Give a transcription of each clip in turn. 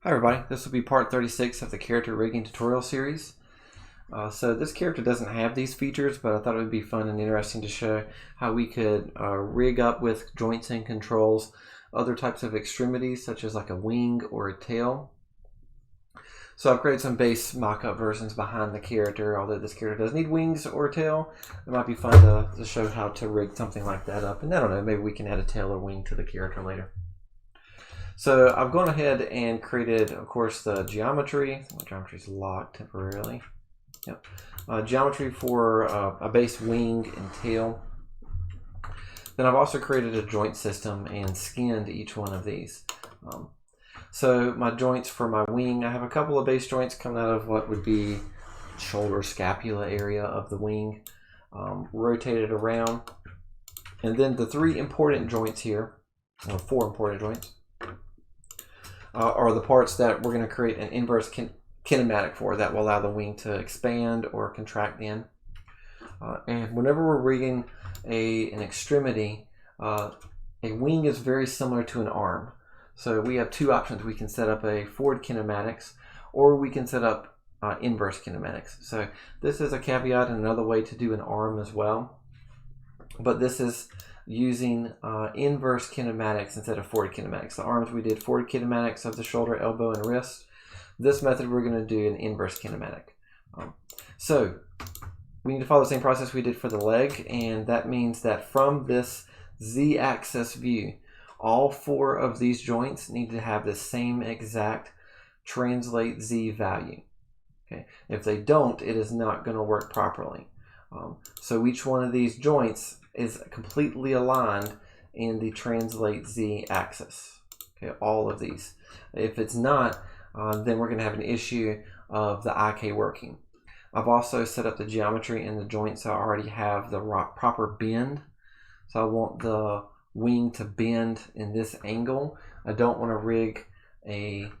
Hi everybody, this will be part 36 of the character rigging tutorial series. So this character doesn't have these features, but I thought it would be fun and interesting to show how we could rig up with joints and controls other types of extremities, such as like a wing or a tail. So I've created some base mock-up versions behind the character. Although this character does need wings or a tail, it might be fun to show how to rig something like that up. And I don't know, maybe we can add a tail or wing to the character later. So I've gone ahead and created, of course, the geometry. The geometry is locked temporarily. Yep. Geometry for a base wing and tail. Then I've also created a joint system and skinned each one of these. So my joints for my wing, I have a couple of base joints coming out of what would be shoulder scapula area of the wing, rotated around. And then the three important joints here, or four important joints, are the parts that we're going to create an inverse kinematic for that will allow the wing to expand or contract in. And whenever we're rigging an extremity, a wing is very similar to an arm. So we have two options. We can set up a forward kinematics, or we can set up inverse kinematics. So this is a caveat and another way to do an arm as well. But this is using inverse kinematics instead of forward kinematics. The arms, we did forward kinematics of the shoulder, elbow, and wrist. This method, we're going to do an inverse kinematic. So we need to follow the same process we did for the leg, and that means that from this z-axis view, all four of these joints need to have the same exact translate z value. Okay, if they don't, it is not going to work properly. So each one of these joints is completely aligned in the translate z axis. Okay, all of these. If it's not, then we're going to have an issue of the IK working. I've also set up the geometry in the joint, so I already have the proper bend. So I want the wing to bend in this angle. I don't want to rig a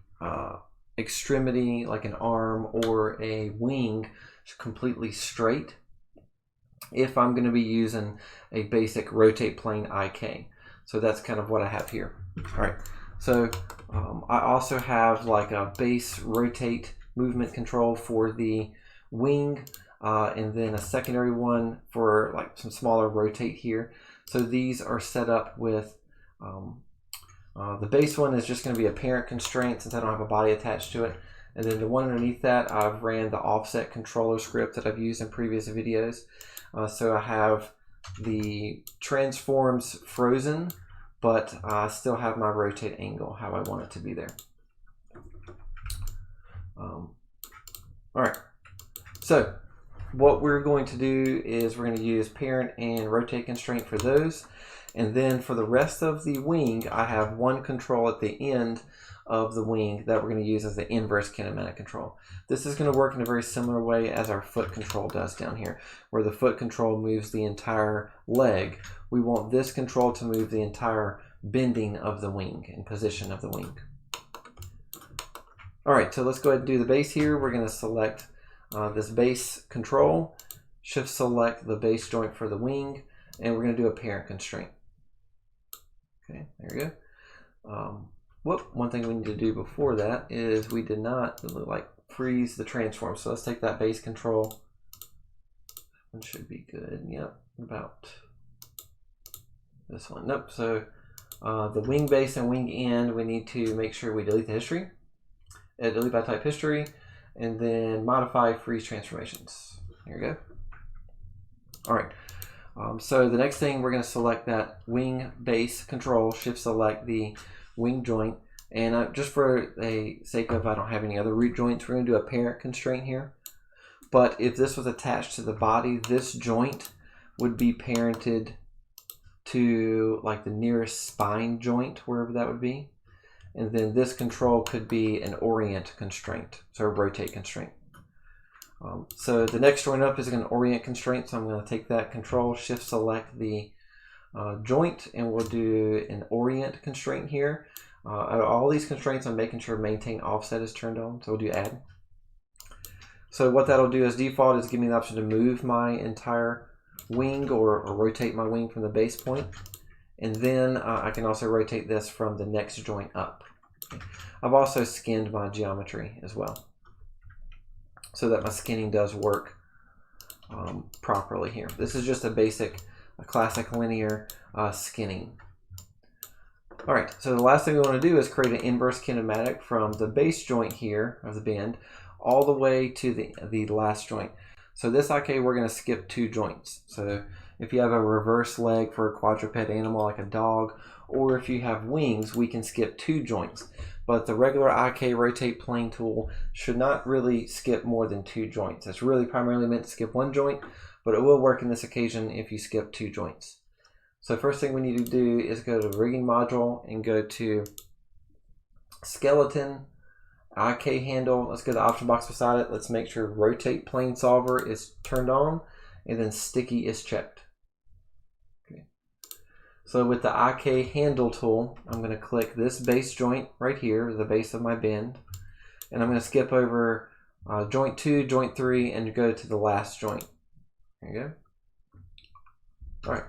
extremity like an arm or a wing completely straight if I'm going to be using a basic rotate plane IK. So that's kind of what I have here. All right, so I also have like a base rotate movement control for the wing, and then a secondary one for like some smaller rotate here. So these are set up with the base one is just going to be a parent constraint since I don't have a body attached to it. And then the one underneath that, I've ran the offset controller script that I've used in previous videos. So I have the transforms frozen, but I still have my rotate angle, how I want it to be there. All right, so what we're going to do is we're going to use parent and rotate constraint for those. And then for the rest of the wing, I have one control at the end of the wing that we're going to use as the inverse kinematic control. This is going to work in a very similar way as our foot control does down here, where the foot control moves the entire leg. We want this control to move the entire bending of the wing and position of the wing. All right, so let's go ahead and do the base here. We're going to select this base control, shift select the base joint for the wing, and we're going to do a parent constraint. Okay, there we go. One thing we need to do before that is we did not freeze the transform. So let's take that base control. One should be good. Yep, about this one. Nope. So the wing base and wing end, we need to make sure we delete the history. Delete by type history, and then modify freeze transformations. Here we go. All right. So the next thing, we're going to select that wing base control, shift select the wing joint, and just for the sake of I don't have any other root joints, we're going to do a parent constraint here. But if this was attached to the body, this joint would be parented to like the nearest spine joint, wherever that would be. And then this control could be an orient constraint, so a rotate constraint. So the next joint up is an orient constraint, so I'm going to take that control, shift select the joint, and we'll do an orient constraint here. All these constraints, I'm making sure maintain offset is turned on, so we'll do add. So what that'll do as default is give me the option to move my entire wing or rotate my wing from the base point. And then I can also rotate this from the next joint up. I've also skinned my geometry as well, so that my skinning does work properly here. This is just a classic linear skinning. All right, so the last thing we want to do is create an inverse kinematic from the base joint here of the bend all the way to the last joint. So this IK, we're going to skip 2 joints. So if you have a reverse leg for a quadruped animal like a dog, or if you have wings, we can skip 2 joints. But the regular IK rotate plane tool should not really skip more than 2 joints. It's really primarily meant to skip 1 joint, but it will work in this occasion if you skip 2 joints. So first thing we need to do is go to the rigging module and go to skeleton, IK handle. Let's go to the option box beside it. Let's make sure rotate plane solver is turned on and then sticky is checked. Okay. So with the IK handle tool, I'm going to click this base joint right here, the base of my bend, and I'm going to skip over joint 2, joint 3, and go to the last joint. There you go. All right.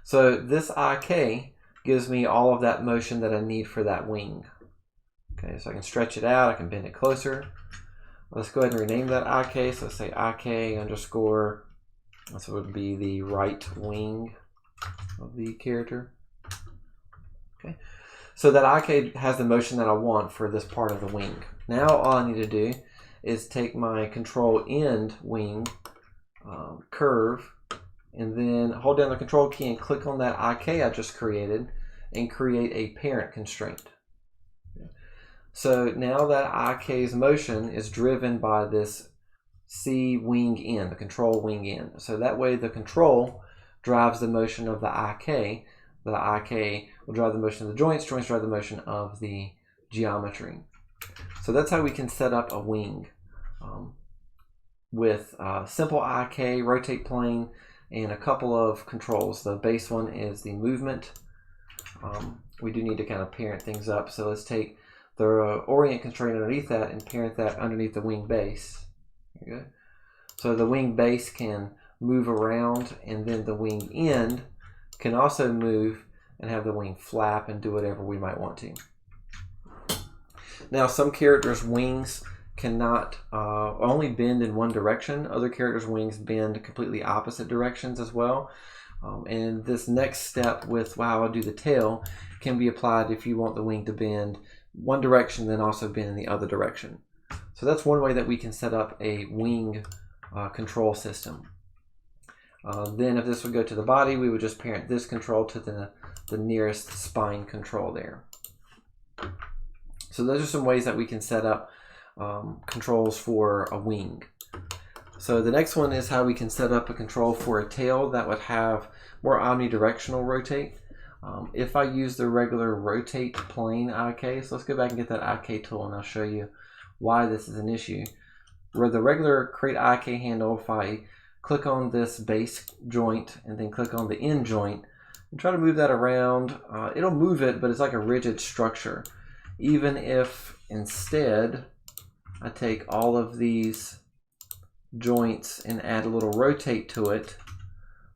So this IK gives me all of that motion that I need for that wing. Okay, so I can stretch it out, I can bend it closer. Let's go ahead and rename that IK. So let's say IK underscore, this would be the right wing of the character. Okay, so that IK has the motion that I want for this part of the wing. Now all I need to do is take my control end wing curve, and then hold down the control key and click on that IK I just created and create a parent constraint. So now that IK's motion is driven by this C wing in, the control wing in. So that way the control drives the motion of the IK will drive the motion of the joints drive the motion of the geometry. So that's how we can set up a wing with simple IK, rotate plane, and a couple of controls. The base one is the movement. We do need to kind of parent things up. So let's take the orient constraint underneath that and parent that underneath the wing base. Okay. So the wing base can move around, and then the wing end can also move and have the wing flap and do whatever we might want to. Now some characters' wings cannot only bend in one direction. Other characters' wings bend completely opposite directions as well. And this next step with how I do the tail can be applied if you want the wing to bend one direction, then also bend in the other direction. So that's one way that we can set up a wing control system. Then if this would go to the body, we would just parent this control to the nearest spine control there. So those are some ways that we can set up controls for a wing. So the next one is how we can set up a control for a tail that would have more omnidirectional rotate. If I use the regular rotate plane IK, so let's go back and get that IK tool and I'll show you why this is an issue. Where the regular create IK handle, if I click on this base joint and then click on the end joint and try to move that around, it'll move it, but it's like a rigid structure. Even if instead I take all of these joints and add a little rotate to it,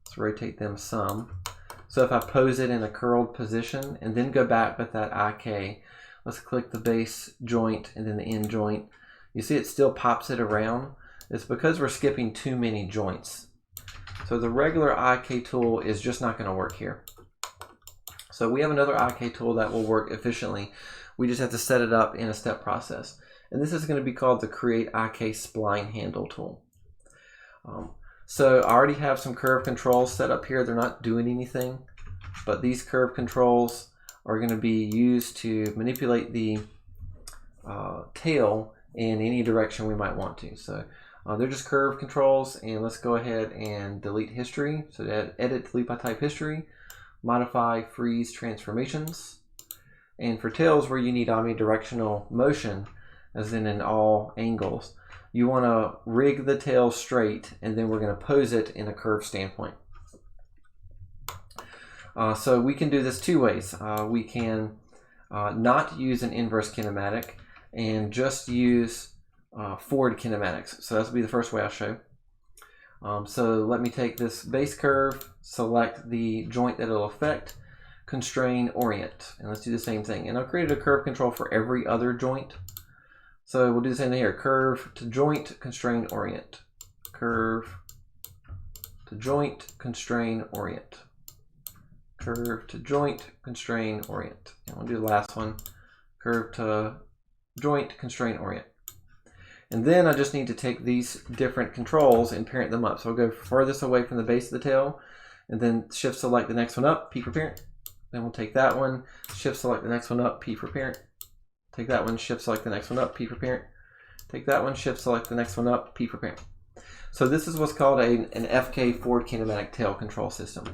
let's rotate them some. So if I pose it in a curled position and then go back with that IK, let's click the base joint and then the end joint. You see it still pops it around. It's because we're skipping too many joints. So the regular IK tool is just not going to work here. So we have another IK tool that will work efficiently. We just have to set it up in a step process. And this is going to be called the Create IK Spline Handle tool. So I already have some curve controls set up here. They're not doing anything, but these curve controls are going to be used to manipulate the tail in any direction we might want to. So they're just curve controls, and let's go ahead and delete history. So edit, delete by type history, modify, freeze transformations. And for tails where you need omnidirectional motion, as in all angles, you want to rig the tail straight, and then we're going to pose it in a curved standpoint. So we can do this two ways. We can not use an inverse kinematic and just use forward kinematics. So that's will be the first way I'll show. So let me take this base curve, select the joint that it'll affect, constrain, orient. And let's do the same thing. And I've created a curve control for every other joint. So we'll do the same thing here. Curve to joint, constrain, orient. Curve to joint, constrain, orient. Curve to joint, constrain, orient. And we'll do the last one. Curve to joint, constrain, orient. And then I just need to take these different controls and parent them up. So I'll go furthest away from the base of the tail, and then shift select the next one up, P for parent. Then we'll take that one, shift select the next one up, P for parent. Take that one, shift select the next one up, P for parent. Take that one, shift select the next one up, P for parent. So this is what's called an FK forward kinematic tail control system.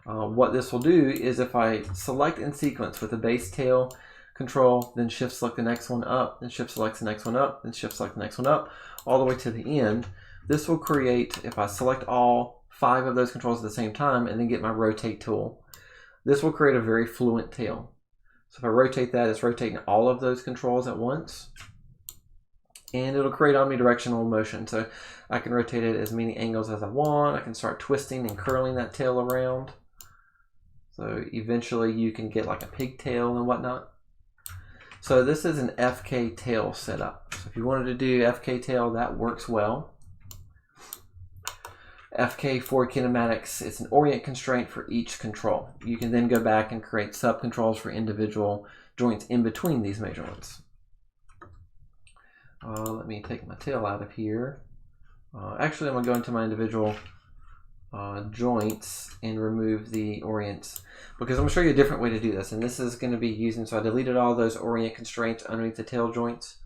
What this will do is if I select in sequence with the base tail control, then shift select the next one up, then shift select the next one up, then shift select the next one up, all the way to the end, this will create, if I select all 5 of those controls at the same time and then get my rotate tool, this will create a very fluent tail. So if I rotate that, it's rotating all of those controls at once, and it'll create omnidirectional motion. So I can rotate it as many angles as I want. I can start twisting and curling that tail around. So eventually you can get like a pigtail and whatnot. So this is an FK tail setup. So if you wanted to do FK tail, that works well. FK forward kinematics, it's an orient constraint for each control. You can then go back and create sub-controls for individual joints in between these measurements. Let me take my tail out of here. Actually, I'm going to go into my individual joints and remove the orients, because I'm going to show you a different way to do this. And this is going to be using, so I deleted all those orient constraints underneath the tail joints.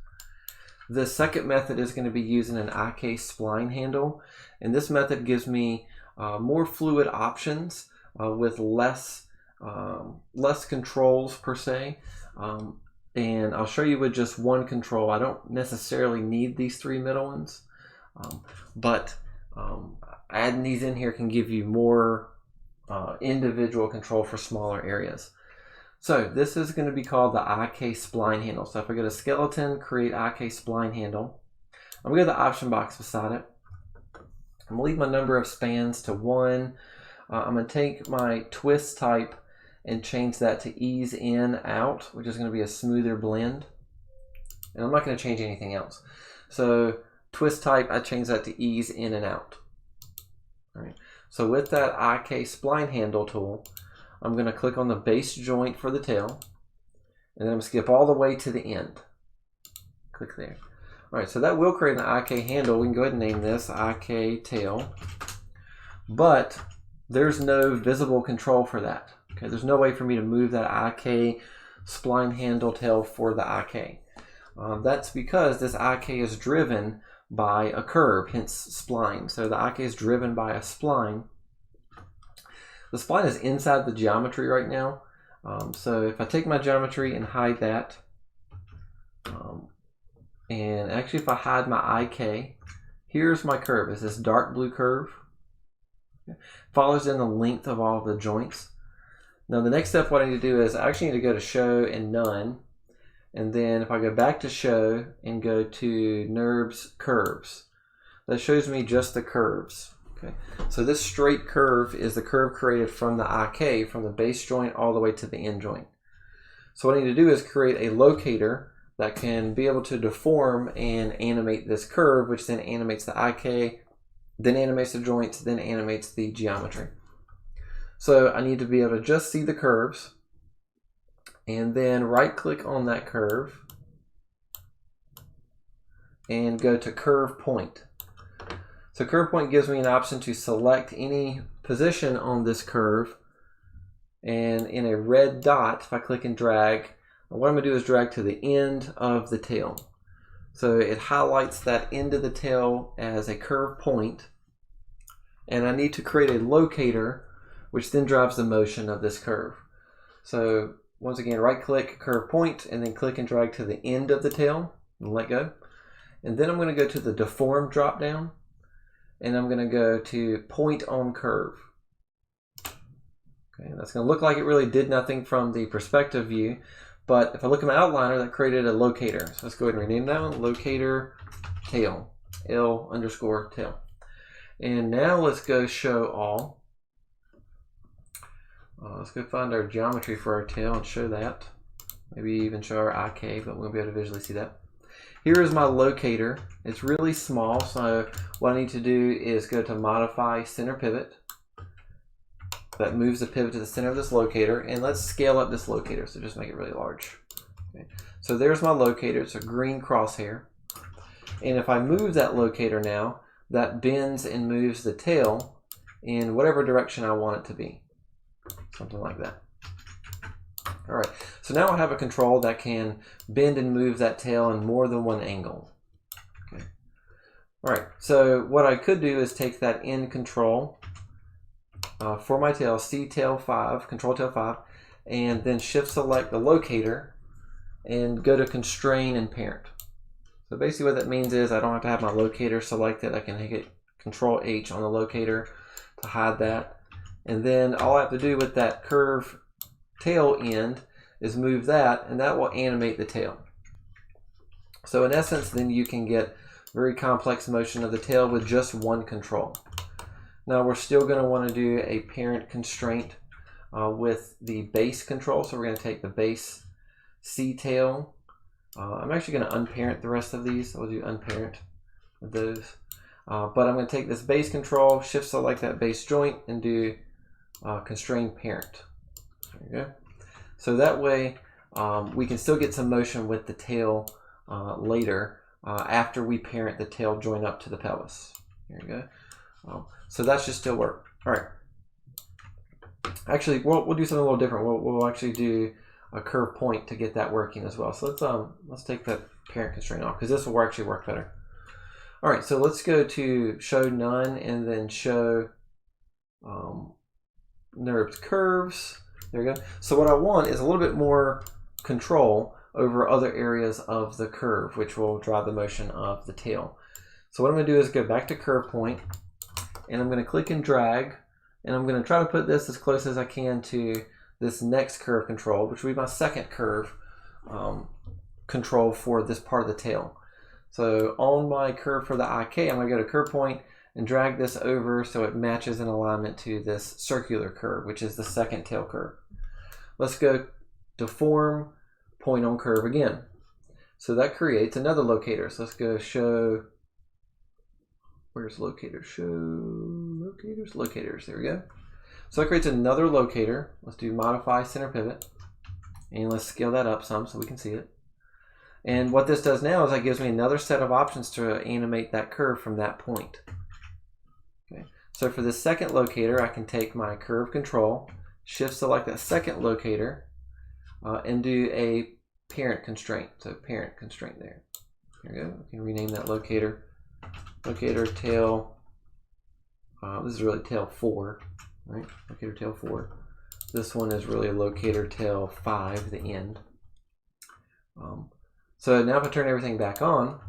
The second method is going to be using an IK spline handle. And this method gives me more fluid options with less controls per se. And I'll show you with just one control. I don't necessarily need these 3 middle ones, but adding these in here can give you more individual control for smaller areas. So this is going to be called the IK spline handle. So if I go to skeleton, create IK spline handle, I'm going to go to the option box beside it. I'm going to leave my number of spans to 1. I'm going to take my twist type and change that to ease in out, which is going to be a smoother blend. And I'm not going to change anything else. So twist type, I change that to ease in and out. All right. So with that IK spline handle tool, I'm going to click on the base joint for the tail, and then I'm going to skip all the way to the end. Click there. All right, so that will create an IK handle. We can go ahead and name this IK tail, but there's no visible control for that. Okay, there's no way for me to move that IK spline handle tail for the IK. That's because this IK is driven by a curve, hence spline. So the IK is driven by a spline. The spline is inside the geometry right now. So if I take my geometry and hide that, and actually if I hide my IK, here's my curve. It's this dark blue curve. Follows in the length of all of the joints. Now the next step what I need to do is I actually need to go to show and none. And then if I go back to show and go to NURBS curves, that shows me just the curves. Okay, so this straight curve is the curve created from the IK, from the base joint all the way to the end joint. So what I need to do is create a locator that can be able to deform and animate this curve, which then animates the IK, then animates the joints, then animates the geometry. So I need to be able to just see the curves, and then right click on that curve and go to curve point. So curve point gives me an option to select any position on this curve, and in a red dot, if I click and drag, what I'm going to do is drag to the end of the tail. So it highlights that end of the tail as a curve point, and I need to create a locator which then drives the motion of this curve. So once again, right click, curve point, and then click and drag to the end of the tail and let go. And then I'm going to go to the deform drop down, and I'm going to go to point on curve. Okay, that's going to look like it really did nothing from the perspective view, but if I look at my outliner, that created a locator. So let's go ahead and rename that one, locator tail, L_tail. And now let's go show all. Let's go find our geometry for our tail and show that. Maybe even show our IK, but we won't be able to visually see that. Here is my locator. It's really small, so what I need to do is go to Modify Center Pivot. That moves the pivot to the center of this locator, and let's scale up this locator, so just make it really large. Okay. So there's my locator. It's a green crosshair. And if I move that locator now, that bends and moves the tail in whatever direction I want it to be. Something like that. All right, so now I have a control that can bend and move that tail in more than one angle. Okay. All right, so what I could do is take that end control for my tail, C tail 5, control tail 5, and then shift select the locator and go to constrain and parent. So basically what that means is I don't have to have my locator selected. I can hit Control H on the locator to hide that. And then all I have to do with that curve tail end is move that, and that will animate the tail. So in essence, then you can get very complex motion of the tail with just one control. Now we're still going to want to do a parent constraint with the base control. So we're going to take the base C tail. I'm actually going to unparent the rest of these. I'll do unparent with those. But I'm going to take this base control, shift select that base joint, and do constrain parent. There you go. So that way we can still get some motion with the tail later after we parent the tail joint up to the pelvis. There you go. So that should still work. All right. Actually, we'll do something a little different. We'll actually do a curve point to get that working as well. So let's take that parent constraint off because this will actually work better. All right, so let's go to show none and then show NURBS curves. There you go. So what I want is a little bit more control over other areas of the curve, which will drive the motion of the tail. So what I'm going to do is go back to curve point, and I'm going to click and drag, and I'm going to try to put this as close as I can to this next curve control, which will be my second curve control for this part of the tail. So on my curve for the IK, I'm going to go to curve point and drag this over so it matches in alignment to this circular curve, which is the second tail curve. Let's go deform point on curve again. So that creates another locator. So let's go show, where's locator? Show locators, locators, there we go. So that creates another locator. Let's do modify center pivot, and let's scale that up some so we can see it. And what this does now is that gives me another set of options to animate that curve from that point. Okay. So for this second locator, I can take my curve control, shift select that second locator, and do a parent constraint. So parent constraint there. There we go. We can rename that locator. Locator tail. This is really tail 4, right? Locator tail 4. This one is really locator tail 5, the end. So now if I turn everything back on,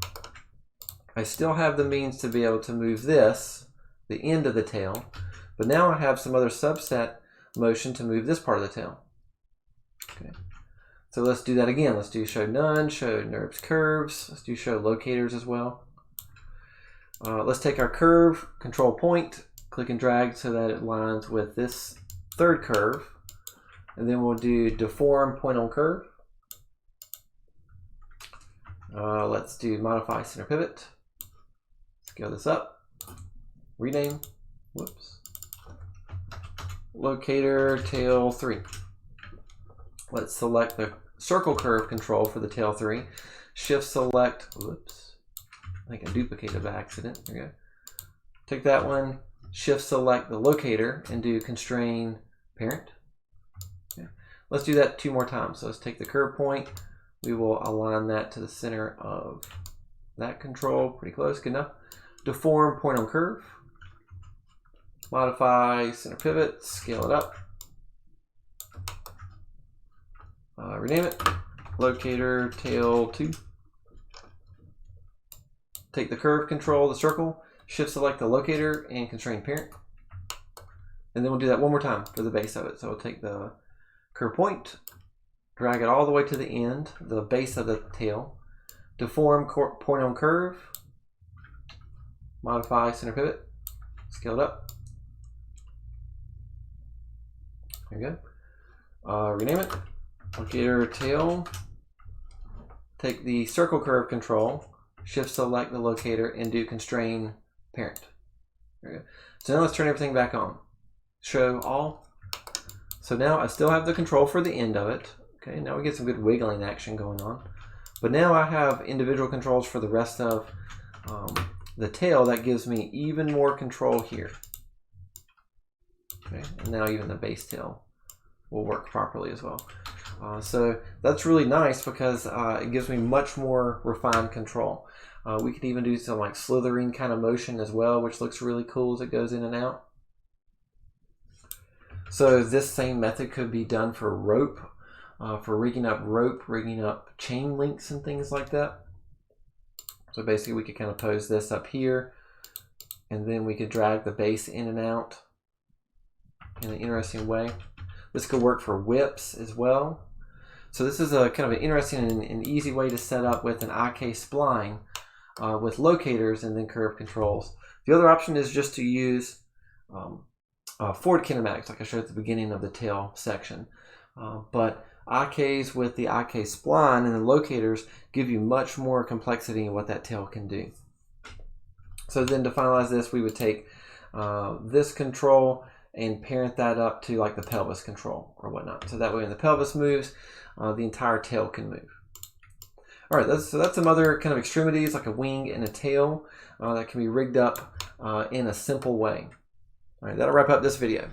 I still have the means to be able to move this, the end of the tail, but now I have some other subset motion to move this part of the tail. Okay. So let's do that again. Let's do show none, show NURBS curves. Let's do show locators as well. Let's take our curve, control point, click and drag so that it lines with this third curve. And then we'll do deform point on curve. Let's do modify center pivot. Scale this up. Rename. Whoops. Locator tail 3. Let's select the circle curve control for the tail 3. Shift select. Whoops. I think I duplicated by accident. There we go. Take that one. Shift select the locator and do constrain parent. Okay. Let's do that 2 more times. So let's take the curve point. We will align that to the center of that control. Pretty close, good enough. Deform point on curve. Modify center pivot, scale it up. Rename it. Locator tail 2. Take the curve control, the circle, shift select the locator and constrain parent. And then we'll do that 1 more time for the base of it. So we'll take the curve point, drag it all the way to the end, the base of the tail. Deform point on curve. Modify center pivot. Scale it up. There you go. Rename it. Locator tail. Take the circle curve control, shift select the locator, and do constrain parent. There we go. So now let's turn everything back on. Show all. So now I still have the control for the end of it. Okay, now we get some good wiggling action going on. But now I have individual controls for the rest of the tail. That gives me even more control here. Okay, and now even the base tail will work properly as well. So that's really nice because it gives me much more refined control. We could even do some like slithering kind of motion as well, which looks really cool as it goes in and out. So this same method could be done for rope, for rigging up rope, rigging up chain links and things like that. So basically we could kind of pose this up here, and then we could drag the base in and out in an interesting way. This could work for whips as well. So this is a kind of an interesting and easy way to set up with an IK spline with locators and then curve controls. The other option is just to use forward kinematics, like I showed at the beginning of the tail section. But IKs with the IK spline and the locators give you much more complexity in what that tail can do. So then to finalize this, we would take this control and parent that up to like the pelvis control or whatnot. So that way when the pelvis moves, the entire tail can move. All right, so that's some other kind of extremities like a wing and a tail that can be rigged up in a simple way. All right, that'll wrap up this video.